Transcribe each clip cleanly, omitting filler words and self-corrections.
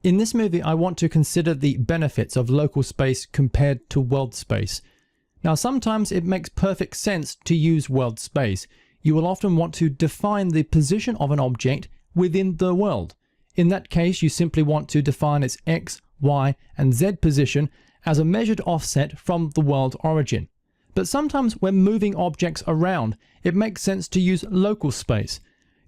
In this movie, I want to consider the benefits of local space compared to world space. Now, sometimes it makes perfect sense to use world space. You will often want to define the position of an object within the world. In that case, you simply want to define its x, y, and z position as a measured offset from the world origin. But sometimes when moving objects around, it makes sense to use local space.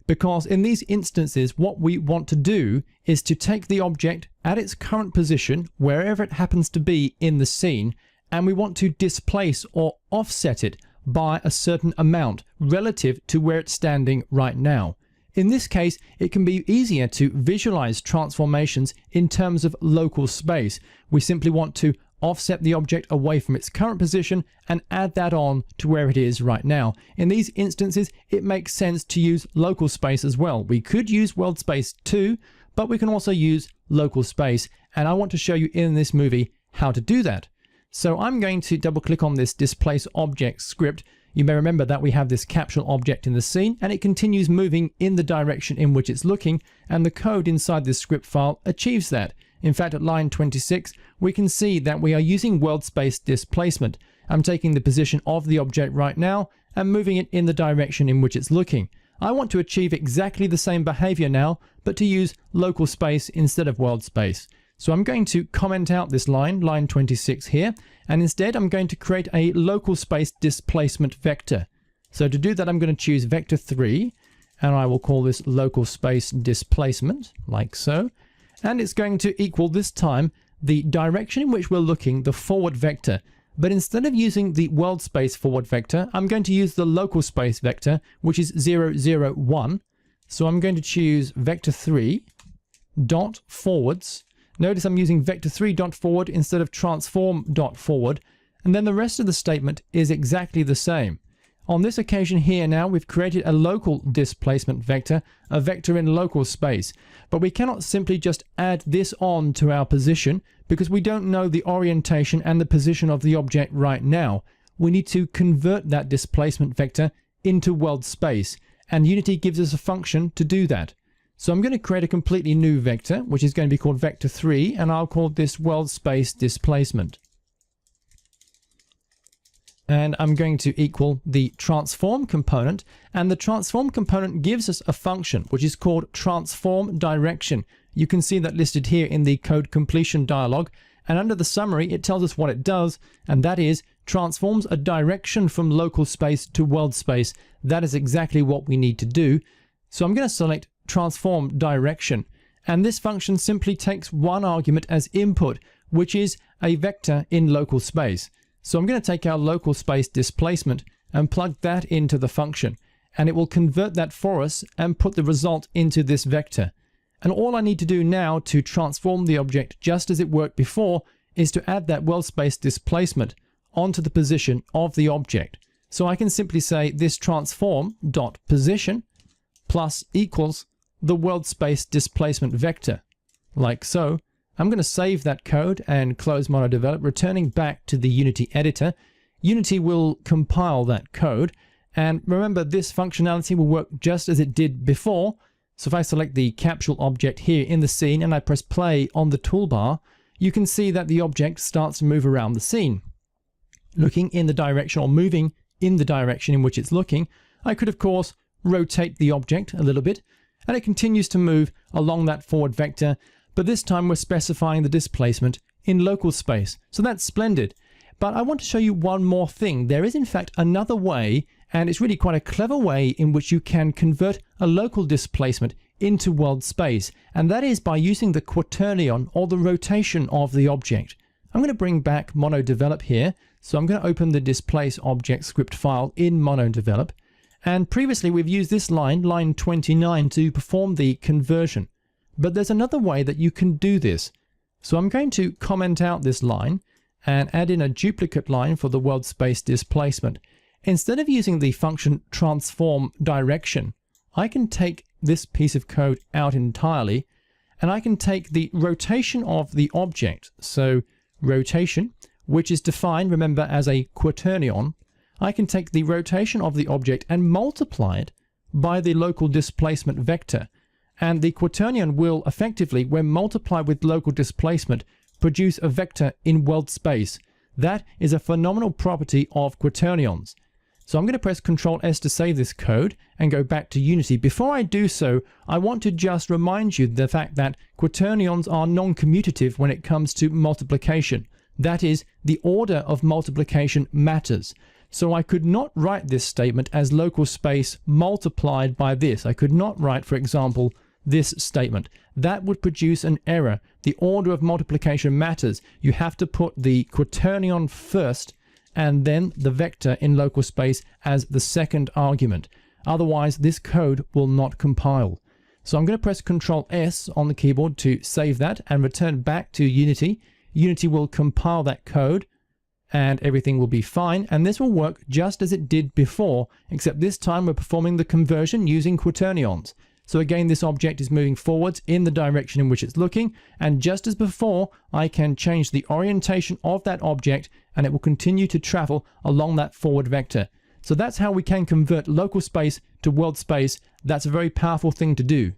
Because in these instances, what we want to do is to take the object at its current position, wherever it happens to be in the scene, and we want to displace or offset it by a certain amount relative to where it's standing right now. In this case, it can be easier to visualize transformations in terms of local space. We simply want to offset the object away from its current position and add that on to where it is right now. In these instances, it makes sense to use local space as well. We could use world space too, but we can also use local space. And I want to show you in this movie how to do that. So I'm going to double click on this displace object script. You may remember that we have this capsule object in the scene and it continues moving in the direction in which it's looking, and the code inside this script file achieves that. In fact, at line 26, we can see that we are using world space displacement. I'm taking the position of the object right now and moving it in the direction in which it's looking. I want to achieve exactly the same behavior now, but to use local space instead of world space. So I'm going to comment out this line 26 here, and instead I'm going to create a local space displacement vector. So to do that, I'm going to choose vector 3, and I will call this local space displacement, like so. And it's going to equal this time the direction in which we're looking, the forward vector. But instead of using the world space forward vector, I'm going to use the local space vector, which is 0, 0, 1. So I'm going to choose vector 3 dot forwards. Notice I'm using vector 3 dot forward instead of transform dot forward. And then the rest of the statement is exactly the same. On this occasion here now, we've created a local displacement vector, a vector in local space. But we cannot simply just add this on to our position because we don't know the orientation and the position of the object right now. We need to convert that displacement vector into world space, and Unity gives us a function to do that. So I'm going to create a completely new vector, which is going to be called vector 3, and I'll call this world space displacement. And I'm going to equal the transform component, and the transform component gives us a function which is called transform direction. You can see that listed here in the code completion dialog, and under the summary it tells us what it does, and that is transforms a direction from local space to world space. That is exactly what we need to do. So I'm going to select transform direction, and this function simply takes one argument as input, which is a vector in local space. So I'm going to take our local space displacement and plug that into the function, and it will convert that for us and put the result into this vector. And all I need to do now to transform the object just as it worked before is to add that world space displacement onto the position of the object. So I can simply say this transform dot position plus equals the world space displacement vector, like so. I'm going to save that code and close MonoDevelop, returning back to the Unity editor. Unity will compile that code, and remember, this functionality will work just as it did before. So if I select the capsule object here in the scene and I press play on the toolbar, you can see that the object starts to move around the scene, looking in the direction or moving in the direction in which it's looking. I could, of course, rotate the object a little bit, and it continues to move along that forward vector. But this time we're specifying the displacement in local space. So that's splendid. But I want to show you one more thing. There is in fact another way, and it's really quite a clever way in which you can convert a local displacement into world space. And that is by using the quaternion, or the rotation of the object. I'm going to bring back MonoDevelop here. So I'm going to open the displace object script file in MonoDevelop. And previously we've used this line 29, to perform the conversion. But there's another way that you can do this. So I'm going to comment out this line and add in a duplicate line for the world space displacement. Instead of using the function transform direction, I can take this piece of code out entirely, and I can take the rotation of the object. So rotation, which is defined, remember, as a quaternion, I can take the rotation of the object and multiply it by the local displacement vector. And the quaternion will effectively, when multiplied with local displacement, produce a vector in world space. That is a phenomenal property of quaternions. So I'm going to press Ctrl S to save this code and go back to Unity. Before I do so, I want to just remind you the fact that quaternions are non-commutative when it comes to multiplication. That is, the order of multiplication matters. So I could not write this statement as local space multiplied by this. I could not write, for example, this statement. That would produce an error. The order of multiplication matters. You have to put the quaternion first and then the vector in local space as the second argument. Otherwise, this code will not compile. So I'm going to press Ctrl S on the keyboard to save that and return back to Unity. Unity will compile that code and everything will be fine. And this will work just as it did before, except this time we're performing the conversion using quaternions. So again, this object is moving forwards in the direction in which it's looking. And just as before, I can change the orientation of that object and it will continue to travel along that forward vector. So that's how we can convert local space to world space. That's a very powerful thing to do.